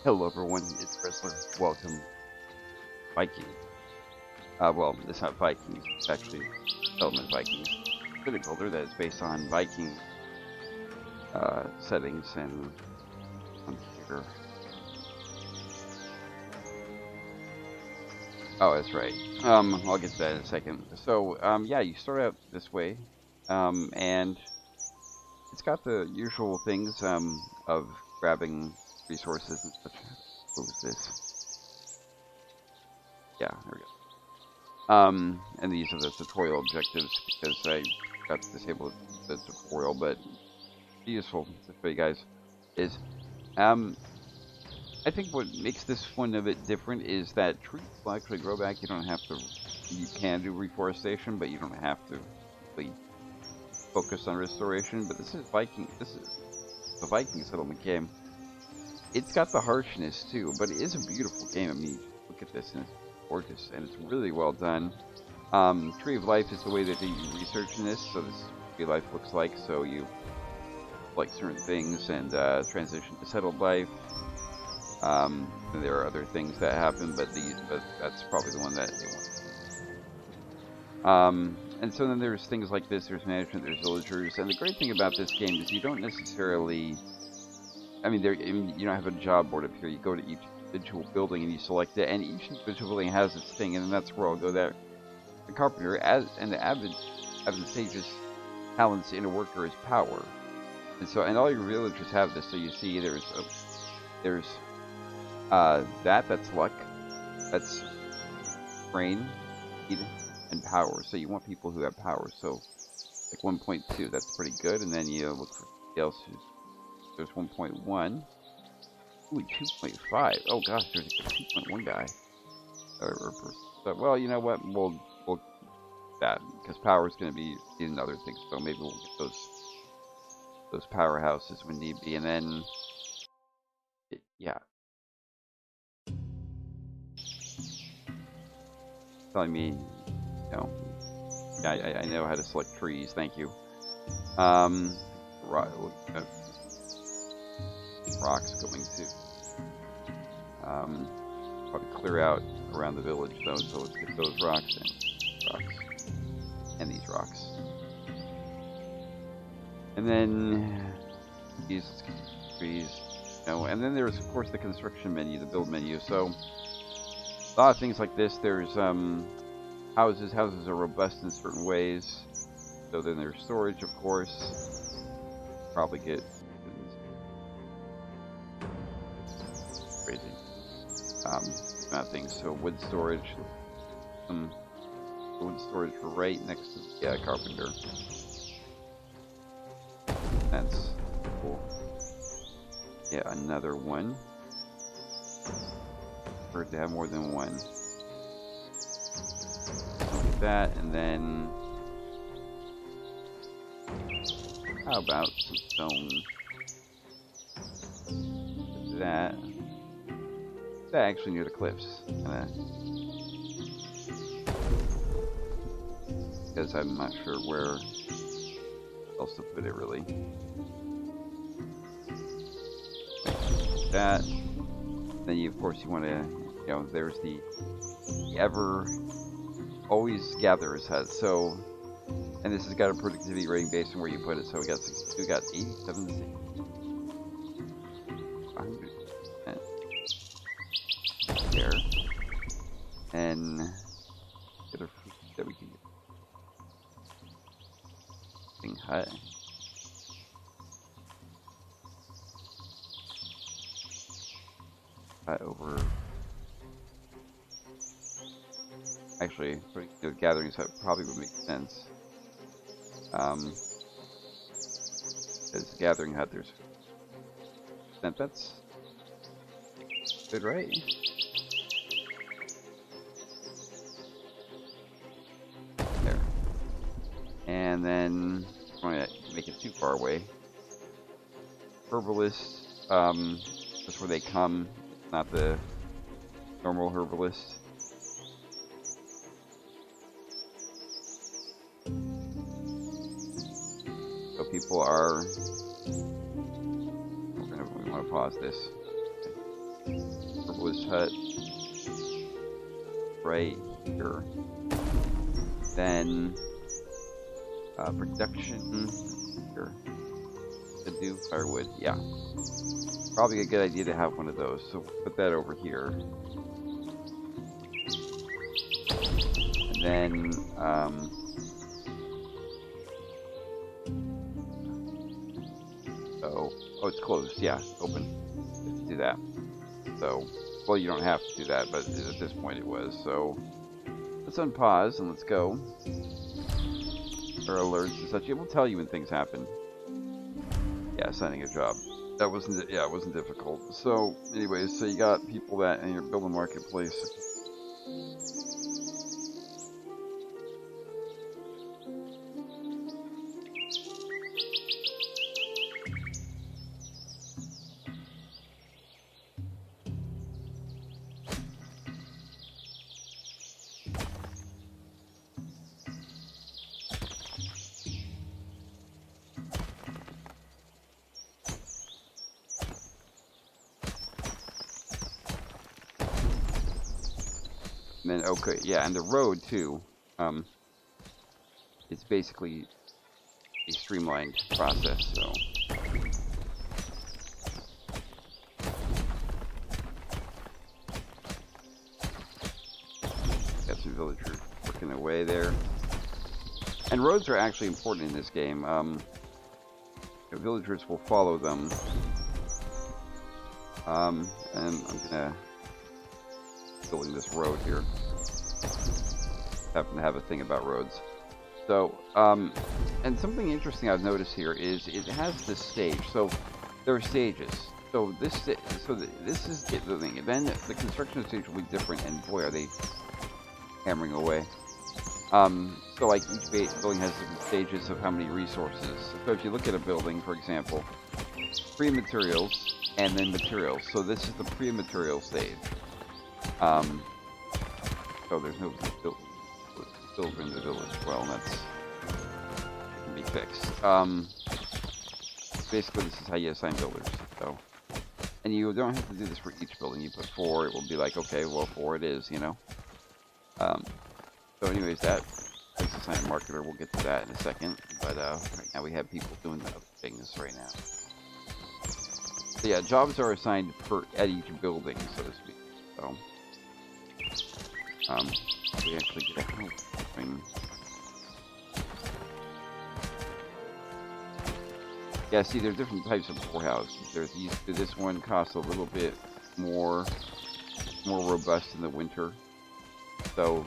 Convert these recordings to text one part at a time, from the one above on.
Hello everyone, it's Wrestler. Welcome, Viking. Well, it's not Vikings, it's actually Development Vikings. Critical builder that is based on Viking settings and on here. Oh, that's right. I'll get to that in a second. So, yeah, you start out this way, and it's got the usual things of grabbing resources and such. What was this? Yeah, there we go. And these are the tutorial objectives because I got to disable the tutorial, but useful to show you guys is, I think what makes this one a bit different is that trees will actually grow back. You don't have to, you can do reforestation, but you don't have to really focus on restoration. But this is the Viking settlement game. It's got the harshness too, but it is a beautiful game. I mean, look at this, and it's gorgeous, and it's really well done. Tree of Life is the way that they do research in this, so this is what Tree of Life looks like. So you like certain things and transition to settled life. And there are other things that happen, but that's probably the one that they want. And so then there's things like this. There's management. There's villagers, and the great thing about this game is you don't necessarily. I mean, you don't have a job board up here. You go to each individual building and you select it, and each individual building has its thing, and that's where I'll go. There, the carpenter and the advantageous talents in a worker is power, and so all your villagers have this. So you see, there's that's luck, that's brain, speed, and power. So you want people who have power. So like 1.2, that's pretty good, and then you look for somebody else who's. There's 1.1. Ooh, 2.5. Oh gosh, there's a 2.1 guy. But, well, you know what? We'll that because power is going to be in other things. So maybe we'll get those powerhouses when need be, and then yeah. Telling me, no. Yeah, I know how to select trees. Thank you. Right. Rocks going to probably clear out around the village though, so let's get those rocks and these rocks, and then these trees, and then there's of course the construction menu, the build menu. So a lot of things like this. There's houses are robust in certain ways, so then there's storage, of course. Probably get crazy amount of things. So wood storage, wood storage right next to the carpenter. That's cool. Yeah, another one. Prefer to have more than one. Like that, and then how about some stone? That. Actually near the cliffs, because I'm not sure where else to put it really. That. Then you, of course, you want to, there's the ever always gatherer's hut. So, and this has got a productivity rating based on where you put it. So we got 87. 100. There, and other food that we can get. Thing hut. Hut over. Actually, putting the gatherings hut probably would make sense. Because gathering hut, there's. That's good, right? And then I'm going to make it too far away. Herbalist, that's where they come, not the normal herbalist. So people are. We want to pause this. herbalist hut right here. Then production here. To do firewood, yeah. Probably a good idea to have one of those. So we'll put that over here. And then oh, it's closed. Yeah, open. Let's do that. So, well, you don't have to do that, but at this point it was. So, let's unpause and let's go. Or alerts and such. It will tell you when things happen. Yeah, signing a job. That wasn't. Yeah, it wasn't difficult. So, anyways, so you got people that in your building marketplace. And then, okay, yeah, and the road, too, it's basically a streamlined process, so. Got some villagers working away there. And roads are actually important in this game. The villagers will follow them. And I'm gonna building this road here. Happen to have a thing about roads. So, and something interesting I've noticed here is it has this stage. So there are stages. So this is the thing. Then the construction stage will be different, and boy, are they hammering away. So like each building has different stages of how many resources. So if you look at a building, for example, pre-materials and then materials. So this is the pre-material stage. So there's no silver in the village. Well, that's can be fixed. Basically, this is how you assign builders. So, and you don't have to do this for each building. You put 4, it will be like, okay, well, 4 it is, you know. So, anyways, that is assign a marketer. We'll get to that in a second. But right now we have people doing the other things right now. So yeah, jobs are assigned at each building, so to speak. So. We actually get a thing. Yeah, see, there's different types of poorhouse. There's this one costs a little bit more robust in the winter. So,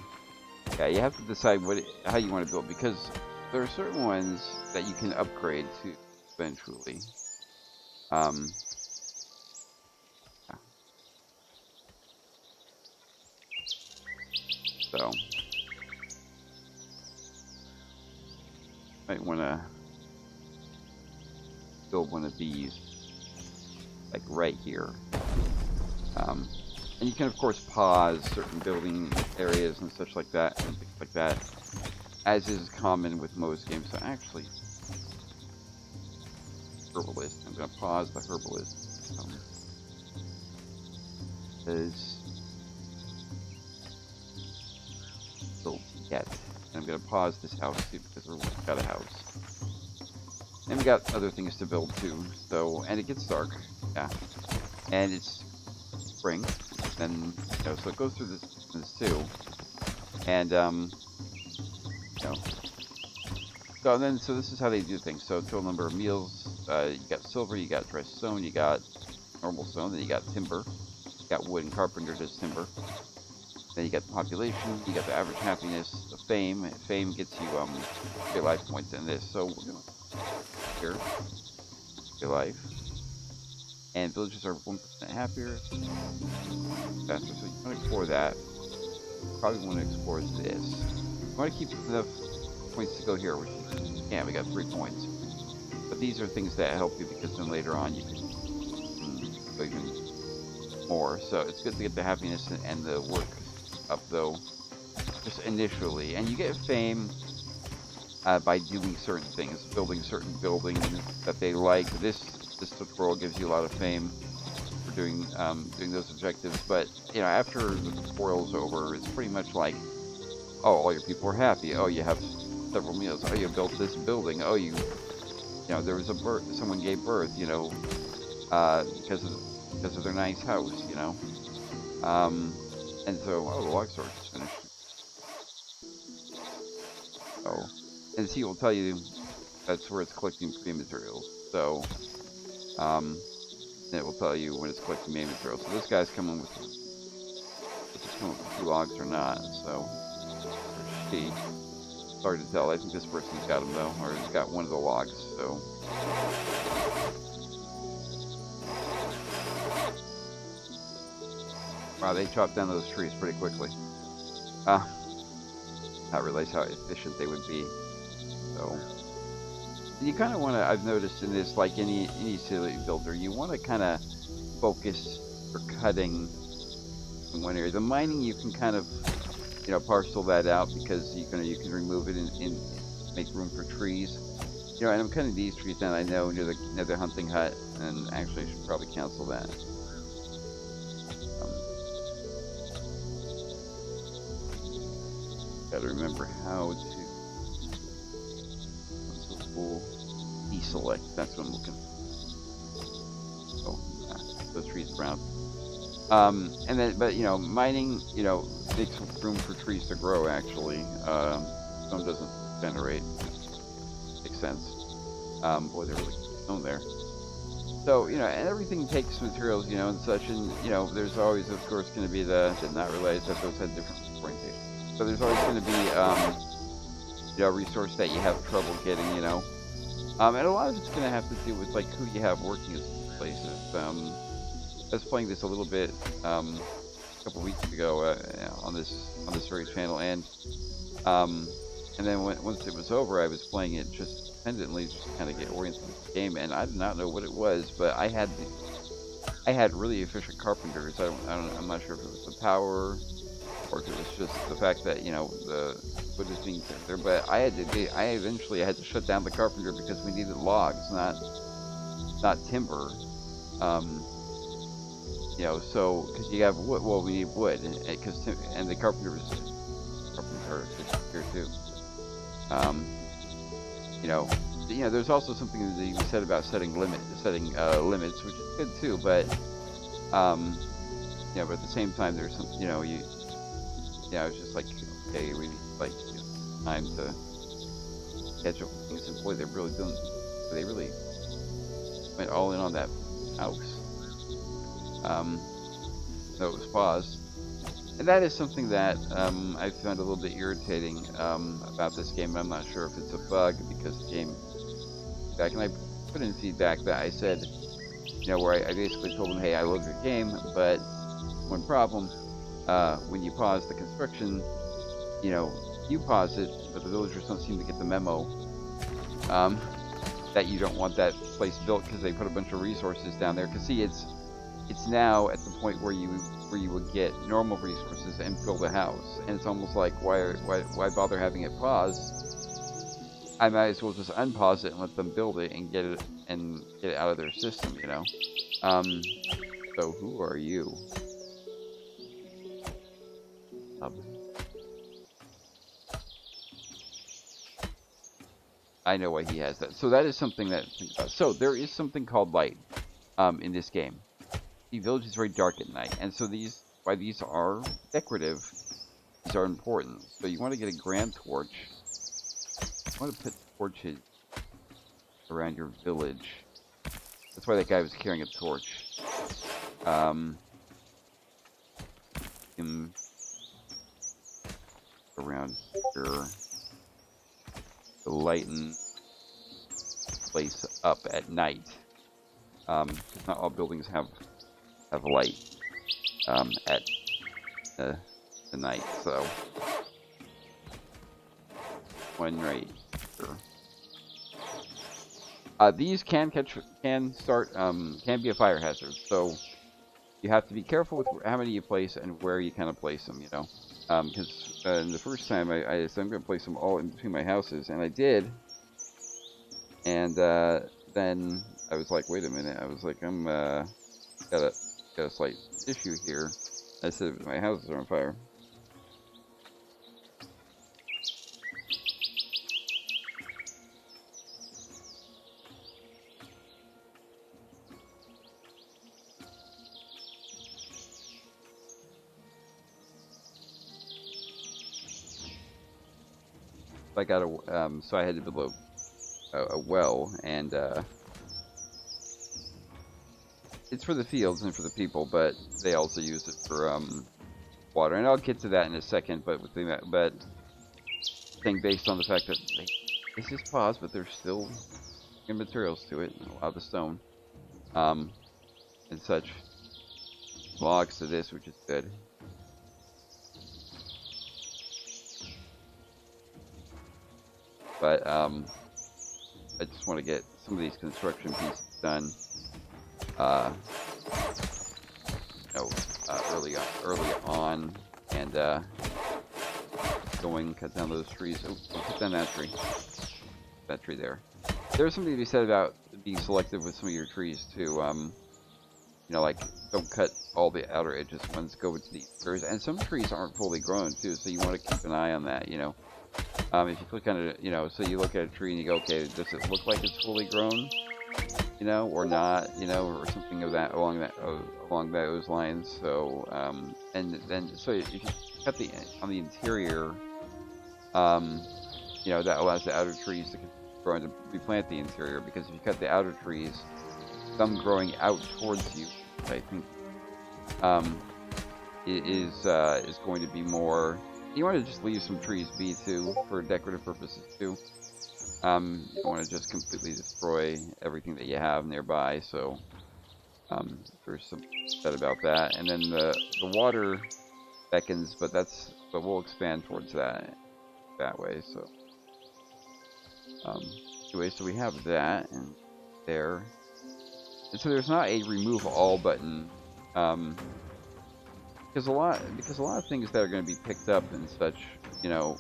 yeah, you have to decide how you want to build, because there are certain ones that you can upgrade to eventually. So, might want to build one of these, like right here. And you can, of course, pause certain building areas and such like that, and things like that, as is common with most games. So, actually, herbalist. I'm going to pause the herbalist. Because yet. And I'm going to pause this house too, because we've got a house. And we got other things to build too. So, and it gets dark. Yeah. And it's spring. And, you know, so it goes through this too. And, you know. So this is how they do things. So total number of meals, you got silver, you got dry stone, you got normal stone, then you got timber. You got wood and carpenter does timber. Then you got the population, you got the average happiness, the fame. Fame gets you your life points in this. So we're gonna here your life. And villages are 1% happier. Faster. So you want to explore that. Probably want to explore this. You want to keep enough points to go here, which is, yeah, we got 3 points. But these are things that help you, because then later on you can go even more. So it's good to get the happiness and the work up though, just initially. And you get fame by doing certain things, building certain buildings that they like. This tutorial gives you a lot of fame for doing those objectives. But you know, after the tutorial's over, it's pretty much like, oh, all your people are happy. Oh, you have several meals. Oh, you built this building. Oh, you know, there was a birth. Someone gave birth. You know, because of their nice house. You know, and so oh, the log storage is finished. Oh, and see, it will tell you that's where it's collecting main materials. So, it will tell you when it's collecting main materials. So this guy's coming with 2 logs or not. So, or she. It's hard to tell. I think this person's got them though, or he's got one of the logs. So. Wow, they chopped down those trees pretty quickly. Not realize how efficient they would be. So, you kind of want to. I've noticed in this, like any city builder, you want to kind of focus for cutting in one area. The mining, you can kind of, you know, parcel that out because you can remove it and make room for trees. You know, and I'm cutting these trees down. I know near the hunting hut, and actually I should probably cancel that. Got to remember how to deselect. That's what I'm looking for. Oh, those trees brown. And then, but you know, mining, you know, makes room for trees to grow. Actually, stone doesn't generate. Makes sense. Boy, they're really stone there. So you know, and everything takes materials, you know, and such. And you know, there's always, of course, going to be did not realize that those had different orientation. So there's always going to be, you know, a resource that you have trouble getting, you know. And a lot of it's going to have to do with, like, who you have working at places. I was playing this a little bit a couple weeks ago on this very channel, and then once it was over, I was playing it just independently, just to kind of get oriented with the game, and I did not know what it was, but I had really efficient carpenters. I'm not sure if it was the power, or if it was just the fact that, you know, the wood is being turned there, but I eventually had to shut down the carpenter because we needed logs, not timber. You know, so because you have wood, well, we need wood, and the carpenter here too. You know, there's also something that you said about setting limits, which is good too, but you know, but at the same time, there's some, you know, it's just like, okay, we need, like, you know, time to catch up with things, and boy, they really went all in on that house. So it was paused. And that is something that I found a little bit irritating about this game. I'm not sure if it's a bug, because the game back, and I put in feedback that I said, you know, where I basically told them, hey, I love your game, but one problem, when you pause the construction, you know, you pause it, but the villagers don't seem to get the memo that you don't want that place built because they put a bunch of resources down there. Because see, it's now at the point where you would get normal resources and fill the house, and it's almost like, why bother having it paused? I might as well just unpause it and let them build it and get it out of their system, you know. So who are you? I know why he has that. So that is something that. So there is something called light in this game. The village is very dark at night, and so these are decorative. These are important. So you want to get a grand torch. You want to put torches around your village. That's why that guy was carrying a torch. Him around here to lighten the place up at night. Not all buildings have light at the night, so one right here. These can be a fire hazard, so you have to be careful with how many you place and where you kind of place them, you know. Because in the first time I said I'm going to place them all in between my houses, and I did. And then I was like, wait a minute. I was like, got a slight issue here. I said my house is on fire. I got a so I had to build a well, and it's for the fields and for the people, but they also use it for water, and I'll get to that in a second. But saying based on the fact that it's just paused, but there's still good materials to it, a lot of the stone, and such logs to this, which is good. But I just want to get some of these construction pieces done. Early on, and cut down those trees. Oh, don't cut down that tree. That tree there. There's something to be said about being selective with some of your trees too. Like don't cut all the outer edges. Ones go into the interiors, and some trees aren't fully grown too, so you want to keep an eye on that. If you click on it, so you look at a tree and you go, okay, does it look like it's fully grown? Or not, or something of that along those lines. So, and then so if you cut on the interior, that allows the outer trees to grow and to replant the interior. Because if you cut the outer trees, some growing out towards you, I think, is going to be more. You want to just leave some trees be too for decorative purposes too. You don't want to just completely destroy everything that you have nearby, so there's some said about that. And then the water beckons, but we'll expand towards that way. So anyway, so we have that and there, and so there's not a remove all button, because a lot of things that are going to be picked up and such, or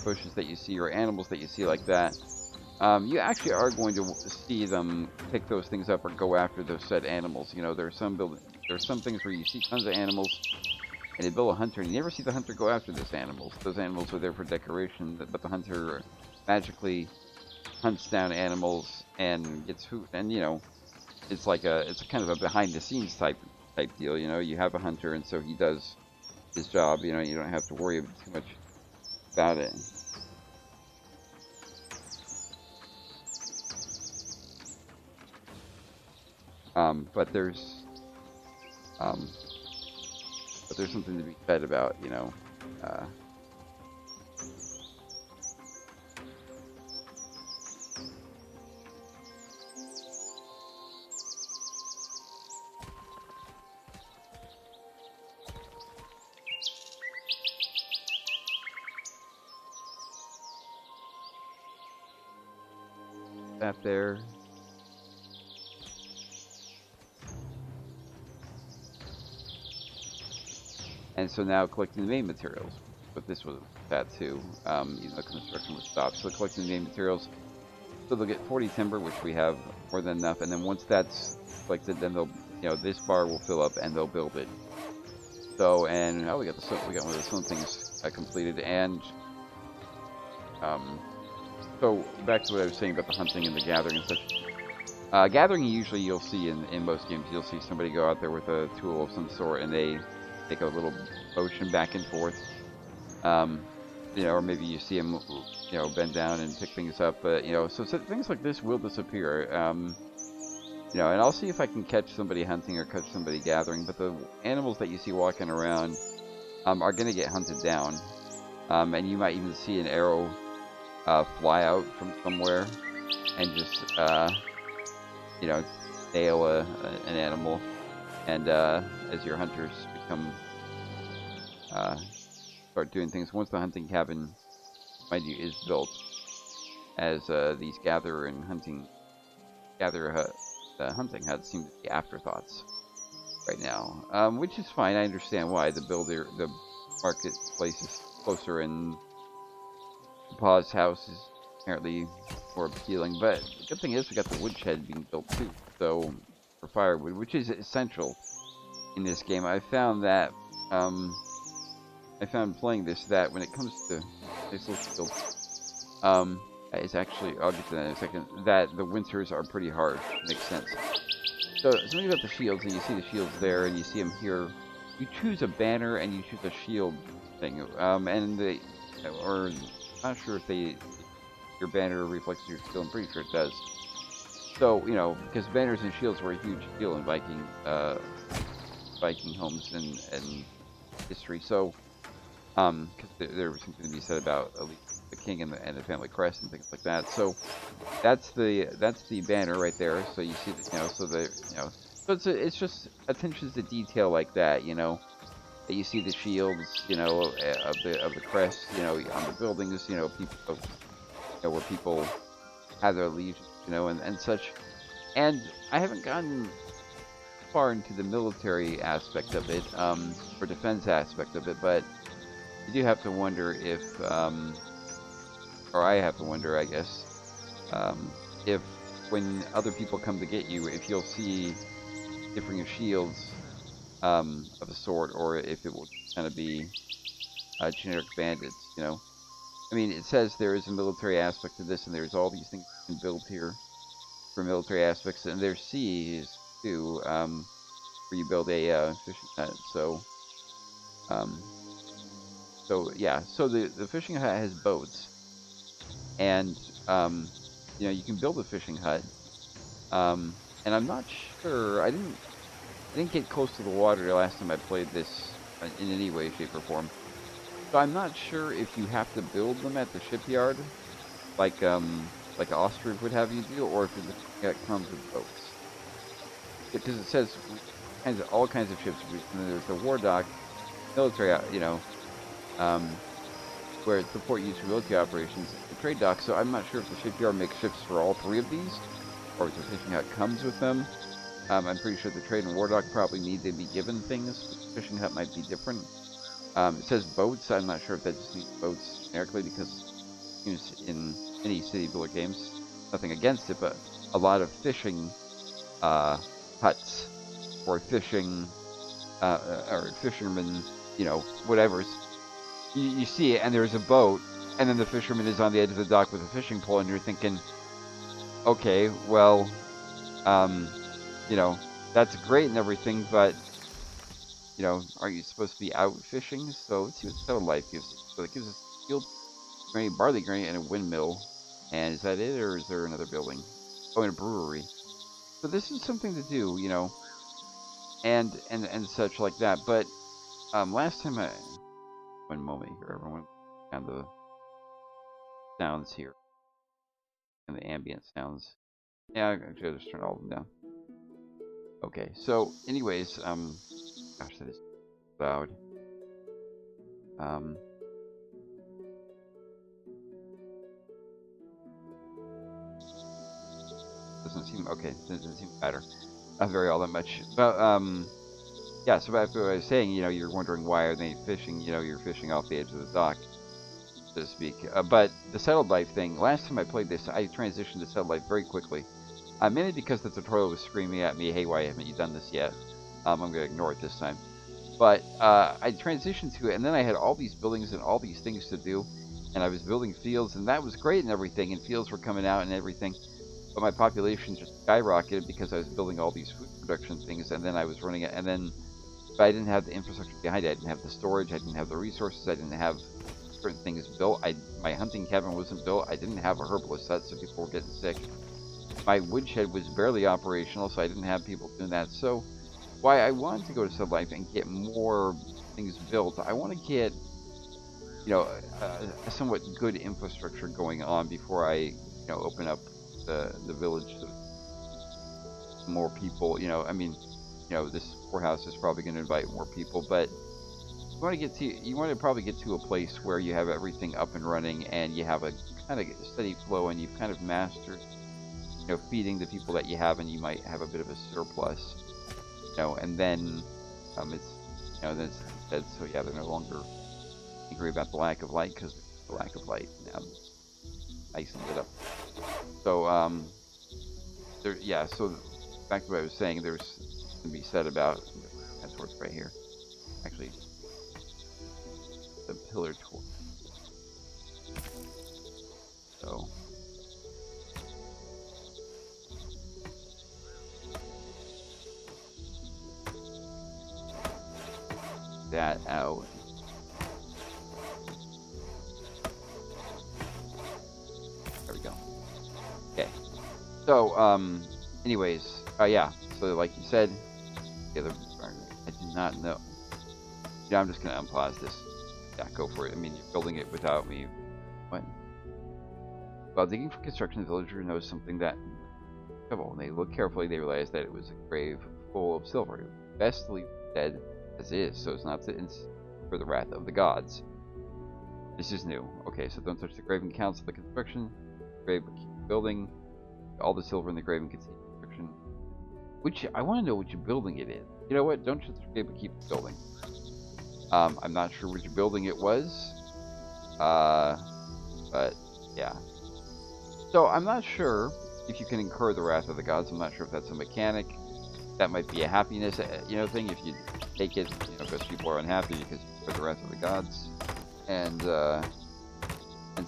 bushes that you see or animals that you see like that. You actually are going to see them pick those things up or go after those said animals. There's some things where you see tons of animals, and they build a hunter, and you never see the hunter go after those animals. Those animals are there for decoration, but the hunter magically hunts down animals and gets food. And it's it's kind of a behind the scenes type deal. You have a hunter, and so he does his job. You don't have to worry too much about it. But there's something to be said about, that there. And so now collecting the main materials, but this was that too, even though construction was stopped. So collecting the main materials, so they'll get 40 timber, which we have more than enough, and then once that's collected, then they'll, this bar will fill up and they'll build it. So, and we got one of the stone things completed, and so back to what I was saying about the hunting and the gathering and such. Gathering, usually you'll see in most games, you'll see somebody go out there with a tool of some sort, and they take a little motion back and forth, or maybe you see them, bend down and pick things up, but so things like this will disappear, and I'll see if I can catch somebody hunting or catch somebody gathering, but the animals that you see walking around are going to get hunted down, and you might even see an arrow fly out from somewhere and just nail an animal, and as your hunters start doing things. Once the hunting cabin, mind you, is built, as these hunting huts seem to be afterthoughts right now, which is fine. I understand why. The marketplace is closer, and the Paw's house is apparently more appealing. But the good thing is we got the woodshed being built too, so for firewood, which is essential in this game. I found that I found playing this that when it comes to this little shield, it's actually I'll get to that in a second. That the winters are pretty harsh. Makes sense. So something about the shields, and you see the shields there, and you see them here. You choose a banner and you choose a shield thing, and they, or I'm not sure if your banner reflects your shield. I'm pretty sure it does. So because banners and shields were a huge deal in Viking homes and history. So, because there was something to be said about at least the king and the family crest and things like that. So that's the banner right there. So you see that so it's just attentions to detail like that. That you see the shields of the crest on the buildings people where people have their allegiance and such. And I haven't gotten far into the military aspect of it or defense aspect of it, but you do have to wonder if or I have to wonder, I guess, if when other people come to get you, if you'll see differing shields of a sort, or if it will kind of be generic bandits, I mean, it says there is a military aspect to this, and there's all these things you can build here for military aspects, and there's seas too, where you build a fishing hut. So, yeah, so the fishing hut has boats. And you can build a fishing hut, and I'm not sure. I didn't get close to the water the last time I played this in any way, shape, or form. So I'm not sure if you have to build them at the shipyard, like Ostrich would have you do, or if it comes with boats. Because it says all kinds of ships. And there's the war dock, military, where it support use for military operations, the trade dock. So I'm not sure if the shipyard makes ships for all three of these, or if the fishing hut comes with them. I'm pretty sure the trade and war dock probably need to be given things, but the fishing hut might be different. It says boats. I'm not sure if that just means boats generically, because in any city builder games, nothing against it, but a lot of fishing huts or fishing or fishermen, whatever's. You see it, and there's a boat, and then the fisherman is on the edge of the dock with a fishing pole, and you're thinking, okay, well, that's great and everything, but, aren't you supposed to be out fishing? So let's see what Settled Life gives us. So it gives us field grain, barley grain, and a windmill. And is that it, or is there another building? Oh, and a brewery. So this is something to do, and such like that. But last time one moment here, everyone, and the sounds here and the ambient sounds. Yeah, actually, I'll just turn all of them down. Okay, so anyways, gosh, that is loud. Doesn't seem okay. Doesn't seem matter. Not very all that much. But yeah. So after what I was saying, you're wondering why are they fishing? You're fishing off the edge of the dock, so to speak. But the Settled Life thing. Last time I played this, I transitioned to Settled Life very quickly. Mainly because the tutorial was screaming at me, "Hey, why haven't you done this yet?" I'm going to ignore it this time. But I transitioned to it, and then I had all these buildings and all these things to do, and I was building fields, and that was great and everything, and fields were coming out and everything. But my population just skyrocketed because I was building all these food production things, and then I was running it, and then but I didn't have the infrastructure behind it. I didn't have the storage, I didn't have the resources, I didn't have certain things built. My hunting cabin wasn't built, I didn't have a herbalist set, so people were getting sick. My woodshed was barely operational, so I didn't have people doing that. So why I wanted to go to Settled Life and get more things built, I want to get a somewhat good infrastructure going on before I open up the village to more people. I mean, this poorhouse is probably going to invite more people, but you want to probably get to a place where you have everything up and running and you have a kind of steady flow, and you've kind of mastered feeding the people that you have, and you might have a bit of a surplus, and then it's then it's dead. So yeah, they're no longer angry about the lack of light, because the lack of light now icing it up. So so back to what I was saying, there's something to be said about torch right here. Actually, the pillar torch. So. That out. There we go. Okay. So, anyways, yeah. So, like you said, the other. I do not know. Yeah, I'm just gonna unpause this. Yeah, go for it. I mean, you're building it without me. What? While digging for construction, the villager knows something that. When they look carefully, they realize that it was a grave full of silver. Best to leave dead as is, so as not to for the wrath of the gods. This is new. Okay, so don't touch the grave and cancel the construction. The grave will keep building. All the silver in the grave and continue construction. Which I want to know which building it is. You know what? Don't touch the grave, but keep building. I'm not sure which building it was. But yeah. So I'm not sure if you can incur the wrath of the gods. I'm not sure if that's a mechanic. That might be a happiness, thing. If you take it, because people are unhappy because for the wrath of the gods, and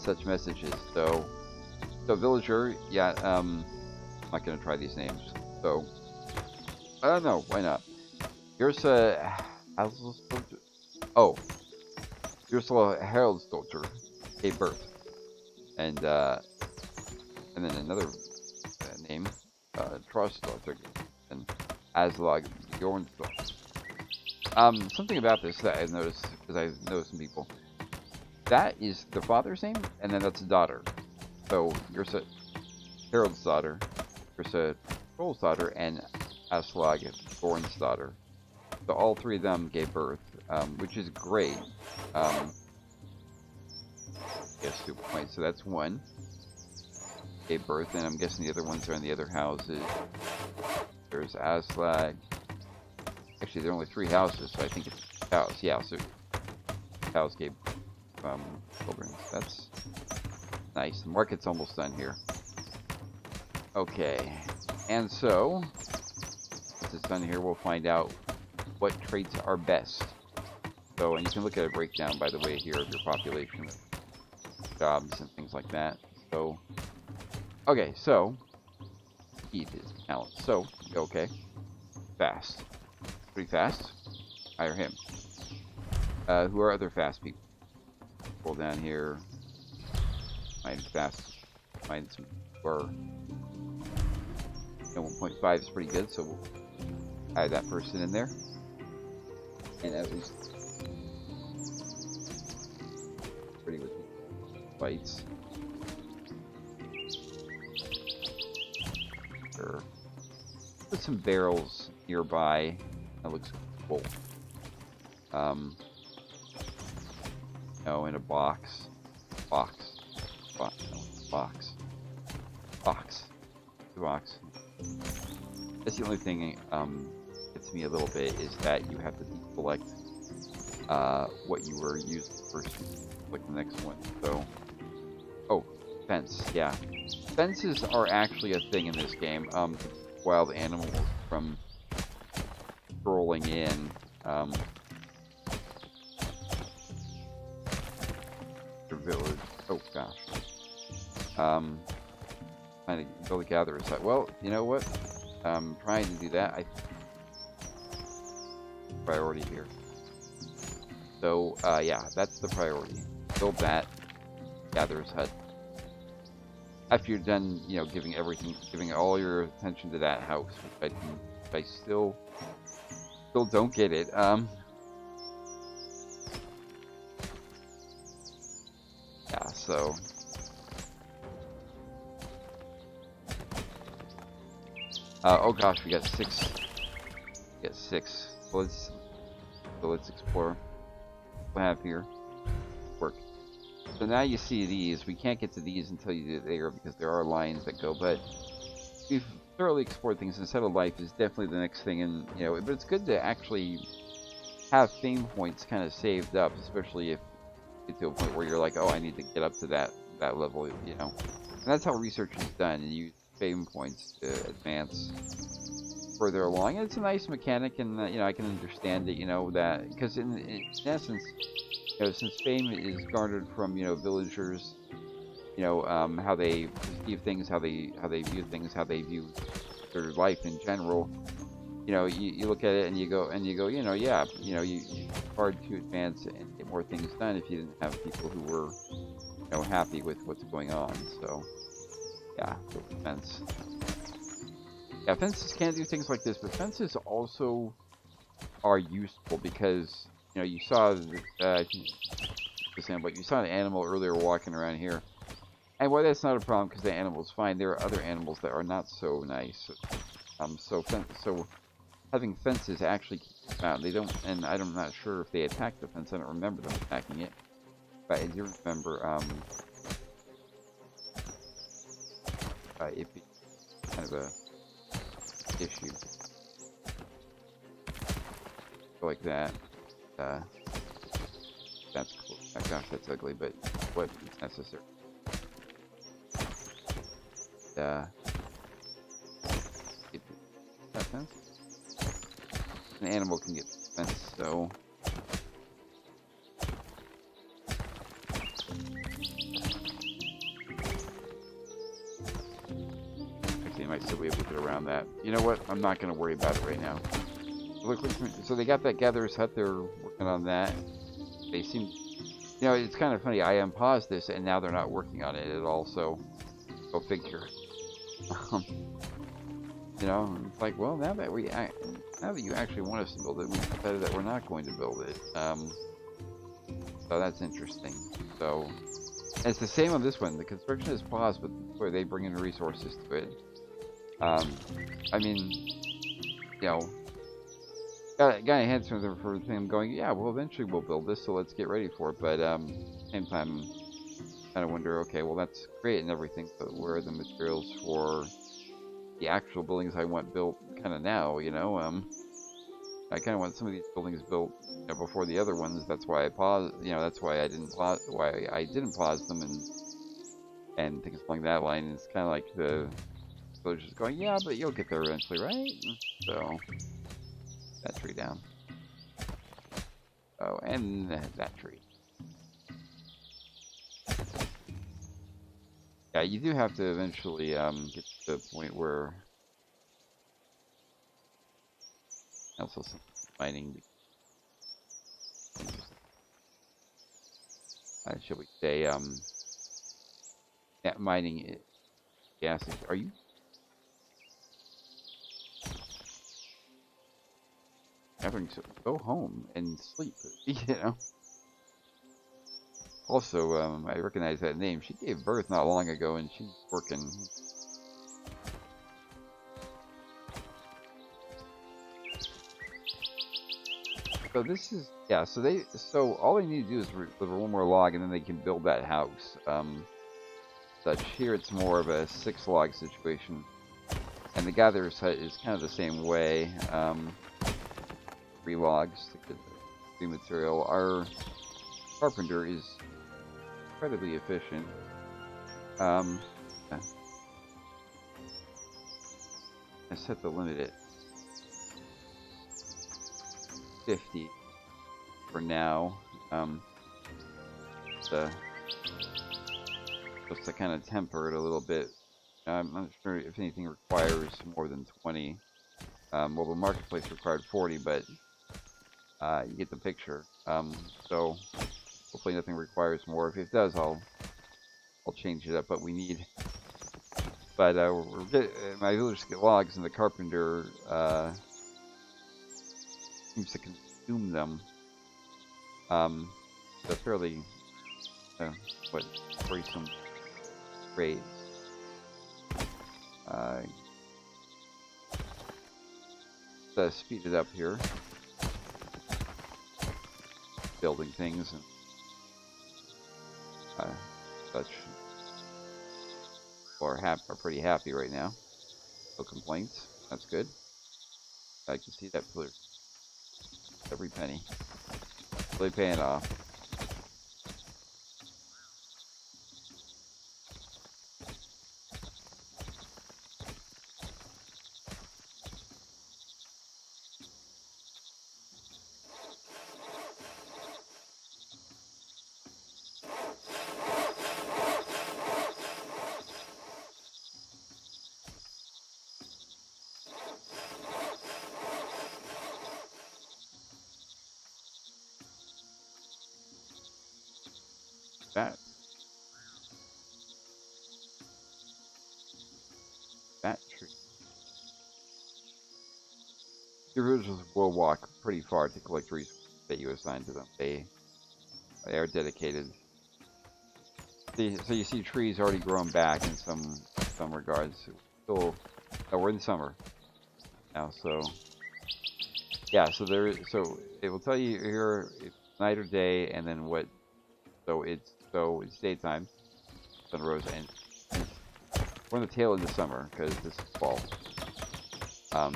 such messages. So villager, yeah. I'm not gonna try these names. So I don't know. Why not? Here's a Ursula Heraldsdottir gave birth, and then another name, Trostdottir, and Aslag Bjornsdottir. Something about this that I've noticed, because I've noticed some people. That is the father's name, and then that's a daughter. So, Ursula Heraldsdottir, Ursula Trollsdottir, and Aslag Bjornsdottir. So all three of them gave birth, which is great. Yes, 2 points. So that's one. Gave birth, and I'm guessing the other ones are in the other houses. There's Aslag. Actually, there are only 3 houses, so I think it's a house. Yeah, so house gave children. That's nice. The market's almost done here. Okay, and so once it's done here, we'll find out what traits are best. So, and you can look at a breakdown, by the way, here of your population, jobs, and things like that. So, okay, so speed is talent. So, okay, fast. Pretty fast. Hire him. Who are other fast people? Scroll down here. Find fast. Find some who are. 1.5 is pretty good, so we'll add that person in there. And at least pretty with fights. Sure. Put some barrels nearby. That looks cool. No, in a box. Box. No, box. Box. The box. That's the only thing gets me a little bit, is that you have to select what you were using first. Like the next one. So, oh, fence. Yeah, fences are actually a thing in this game. Wild animals from strolling in. The village. Oh gosh. Trying to build a gatherer site. Well, you know what? Trying to do that. Priority here. So, yeah, that's the priority. Build that gatherer's hut. After you're done, giving all your attention to that house, which I still don't get it. Yeah, so. Oh gosh, we got 6. We got 6. So let's explore what I have here. Work. So now you see these. We can't get to these until you do there, because there are lines that go. But we've thoroughly explored things, and Settled Life is definitely the next thing. And but it's good to actually have fame points kind of saved up, especially if you get to a point where you're like, oh, I need to get up to that level, And that's how research is done. And you use fame points to advance further along. And it's a nice mechanic, and I can understand it. That because in essence, since fame is garnered from villagers, how they perceive things, how they view things, how they view their life in general. You look at it and you go, yeah, it's hard to advance and get more things done if you didn't have people who were, happy with what's going on. So, yeah, fence. Yeah, fences can do things like this, but fences also are useful because, you saw, I think, but you saw an animal earlier walking around here. And while that's not a problem because the animal's fine, there are other animals that are not so nice. So having fences actually keeps them out. They don't, and I'm not sure if they attack the fence. I don't remember them attacking it, but I do remember it being kind of a issue. So like that. That's cool. Oh gosh, that's ugly, but what is necessary? That fence. An animal can get fenced, so actually I might still be able to get around that. You know what? I'm not going to worry about it right now. Look, so they got that gatherer's hut. They're working on that. They seem, it's kind of funny. I unpaused this, and now they're not working on it at all. So go figure. It's like, well, now that you actually want us to build it, we decided that we're not going to build it. So that's interesting. So it's the same on this one. The construction is paused, but where they bring in resources to it. I mean, got a hand for them going, yeah, well, eventually we'll build this, so let's get ready for it. But at the same time, kind of wonder, okay, well, that's great and everything, but where are the materials for the actual buildings I want built kind of now, I kind of want some of these buildings built before the other ones. That's why I paused, that's why I didn't pause them and things along that line. It's kind of like the villagers going, yeah, but you'll get there eventually, right? So, that tree down. Oh, and that tree. Yeah, you do have to eventually get to the point where also some mining. Shall we say yeah, mining gas? Are you? Having to go home and sleep, Also, I recognize that name. She gave birth not long ago, and she's working. So this is, yeah, so all they need to do is deliver one more log, and then they can build that house. Such here, it's more of a 6 log situation. And the gatherer's hut is kind of the same way. 3 logs to get the material. Our carpenter is incredibly efficient. I set the limit at 50 for now. Just to kind of temper it a little bit. I'm not sure if anything requires more than 20. Well, the marketplace required 40, but you get the picture. So hopefully nothing requires more. If it does, I'll change it up. But we need. But my villagers get logs, and the carpenter seems to consume them. So fairly, worrisome rates. Let's speed it up here. Building things and such. Are pretty happy right now. No complaints. That's good. I can see that clear. Every penny. Really paying off. that that tree. The villagers will walk pretty far to collect resources that you assign to them. They are dedicated. So you see trees already grown back in some regards. Still, we're in summer now, so yeah. So it will tell you here if night or day, and then what. So it's daytime, sun rose, and we're in the tail end of summer because this is fall. Um,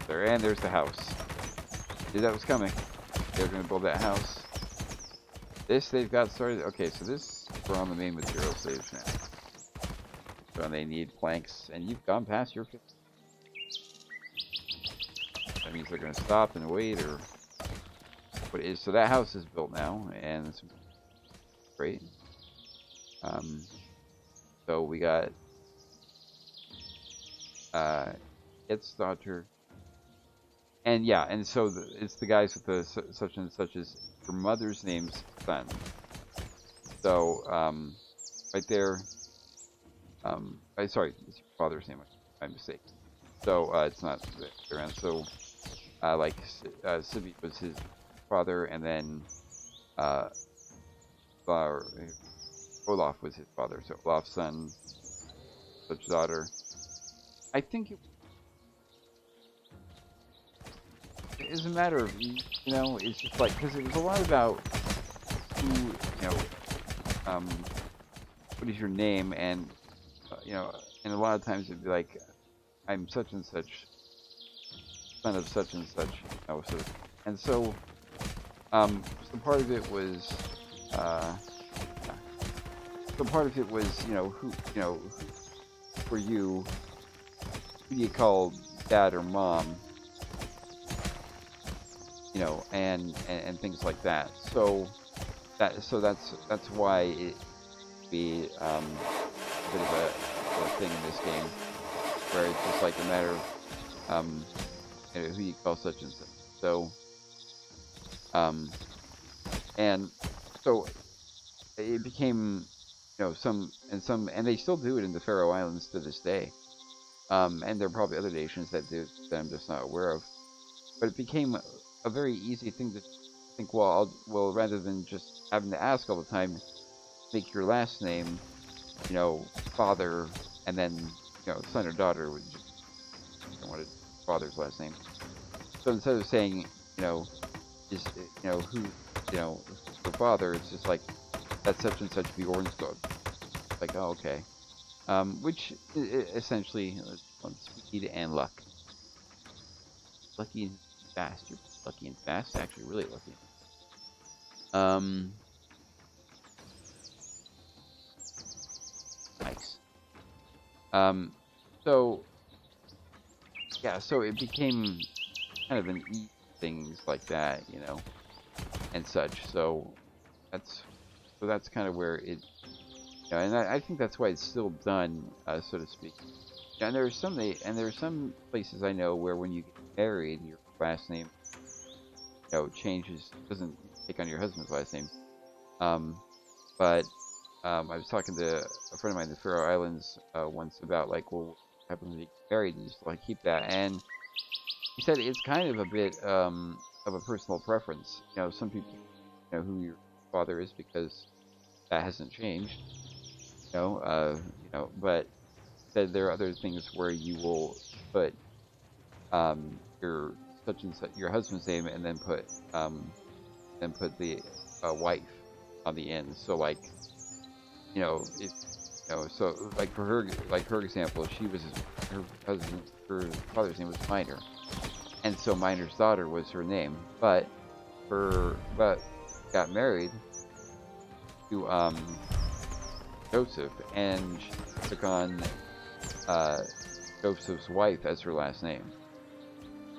there's the house. Knew that was coming. They're gonna build that house. This they've got started. Okay, so this we're on the main material stage now. So they need planks, and you've gone past your 50. That means they're gonna stop and wait, or what it is. So that house is built now, and it's great. So we got its daughter, and yeah, and so it's the guys with the such and such as your mother's name's son. So right there, sorry, it's your father's name. My mistake. So it's not around. So like Sibi was his father, and then Olaf was his father. So Olaf's son, such daughter. I think it is a matter of, it's just like, because it was a lot about who, what is your name, and, and a lot of times it'd be like, I'm such and such, son of such and such, and so, so part of it was, who, for you, who do you call dad or mom, and things like that. So that's why it be a bit of a thing in this game, where it's just like a matter of who you call such and such. So and so it became and they still do it in the Faroe Islands to this day. And there are probably other nations that do that I'm just not aware of. But it became a very easy thing to think, well, rather than just having to ask all the time, make your last name, father, and then, son or daughter would just, want father's last name. So instead of saying, just, who, your father, it's just like, that's such and such Bjornstad. Like, oh, okay. Which essentially speed and luck. Lucky and fast. You're lucky and fast. Actually, really lucky. Nice. So yeah, so it became kind of an easy things like that, and such. So that's kind of where it. And I think that's why it's still done, so to speak. And there are some places I know where when you get married, your last name, changes, doesn't take on your husband's last name. But I was talking to a friend of mine in the Faroe Islands once about like, well, what happens when you get married? And you just like keep that, and he said it's kind of a bit of a personal preference. Some people know who your father is because that hasn't changed. But there are other things where you will put your such and such, your husband's name, and then put the wife on the end. So like, if so like for her example, her father's name was Minor, and so Minor's daughter was her name, but got married to Joseph, and she took on Joseph's wife as her last name.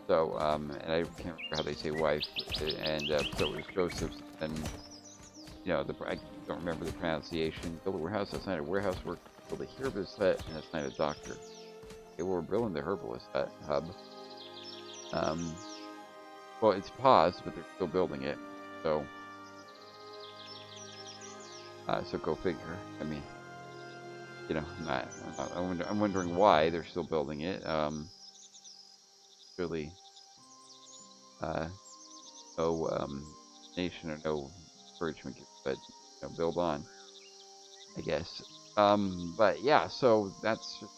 So, and I can't remember how they say wife, and so it was Joseph's, and, I don't remember the pronunciation. Build a warehouse, that's not a warehouse, we're build a herbalist hut, and that's not a doctor. Okay, we're building the herbalist hub. Well, it's paused, but they're still building it, so. So go figure. I mean, you know, I'm wondering why they're still building it. Really, uh, no nation or no encouragement, but you know, build on, I guess. But yeah, so that's just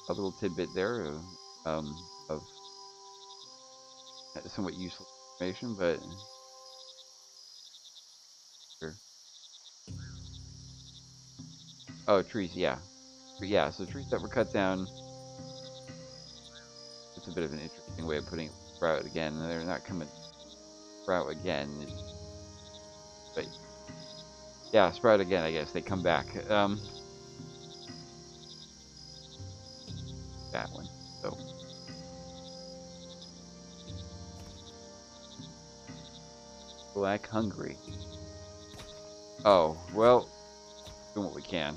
a little tidbit there of somewhat useful information, but sure. Oh, trees, yeah. Yeah, so trees that were cut down, it's a bit of an interesting way of putting it, sprout again. They're not coming sprout again, but yeah, sprout again, I guess. They come back. That one. So, black hungry. Oh, well, doing what we can.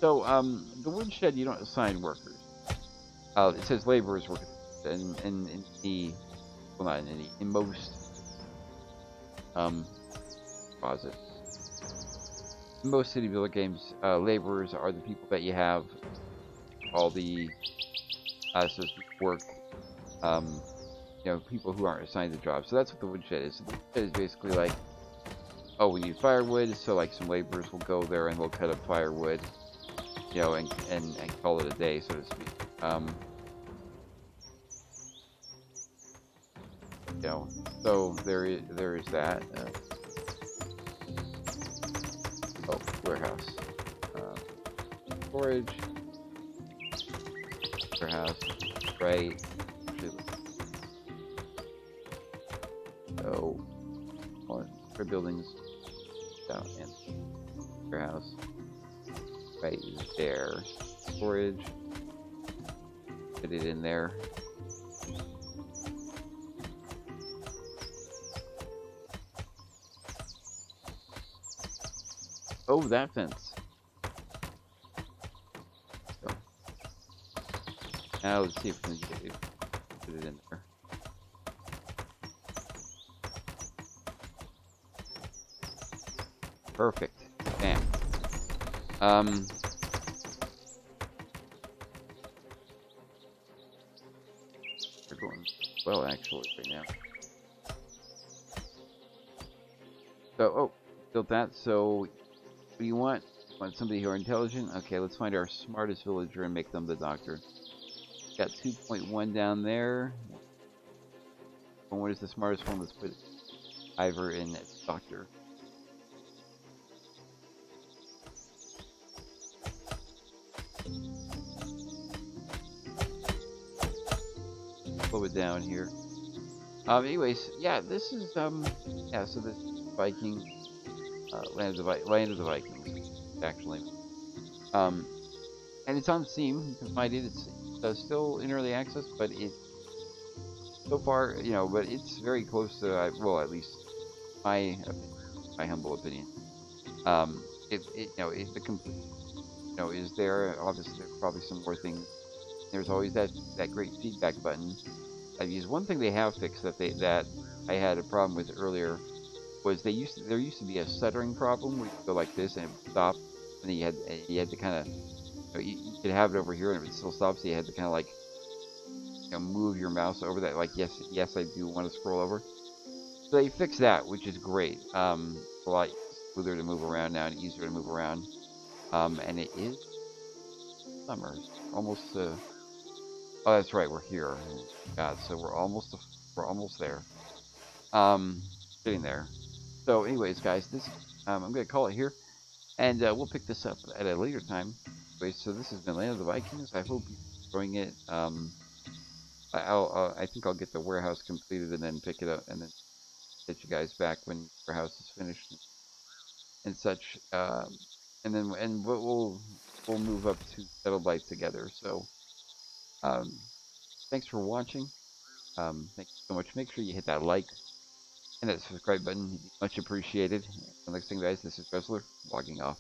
So, the woodshed, you don't assign workers. It says laborers work in the, well, not in any, in most, closet. In most city builder games, laborers are the people that you have all the, so work, you know, people who aren't assigned the job. So that's what the woodshed is. So the woodshed is basically like, oh, we need firewood, so like some laborers will go there and they'll cut up firewood, you know, and call it a day, so to speak. You know, so there is that. Oh, warehouse, storage, warehouse, right. So, for buildings down and warehouse right there. Storage. Put it in there. Oh, that fence. So, now let's see if we can put it in there. Perfect. Bam. We're going well actually right now. So, oh, built that. So, what do you want? Want somebody who are intelligent? Okay, let's find our smartest villager and make them the doctor. Got 2.1 down there. And what is the smartest one? Let's put Ivor in as doctor. Slow it down here. Anyways, yeah, this is yeah. So this Viking land of the Vikings, actually. And it's on Steam. You can find it. It's still in early access, but it so far, you know, but it's very close to well, at least my humble opinion. You know, the complete, you know, is there. Obviously, there's probably some more things. There's always that great feedback button. I've used one thing they have fixed that I had a problem with earlier was there used to be a stuttering problem where you go like this and it would stop, and then you had to kind of, you know, you could have it over here and it would still stop, so you had to kind of like, you know, move your mouse over that, like yes I do want to scroll over. So they fixed that, which is great. A lot smoother to move around now and easier to move around. And it is summer, almost. Oh, that's right, we're here. God, so we're almost there. Getting there. So, anyways, guys, this I'm gonna call it here, and we'll pick this up at a later time. Anyways, so this has been Land of the Vikings. I hope you're enjoying it. I think I'll get the warehouse completed and then pick it up and then get you guys back when the warehouse is finished and such. And then we'll move up to Settled Life together. So. Thanks for watching. Thank you so much. Make sure you hit that like and that subscribe button. Much appreciated. Until next time, guys, this is Wrestler, logging off.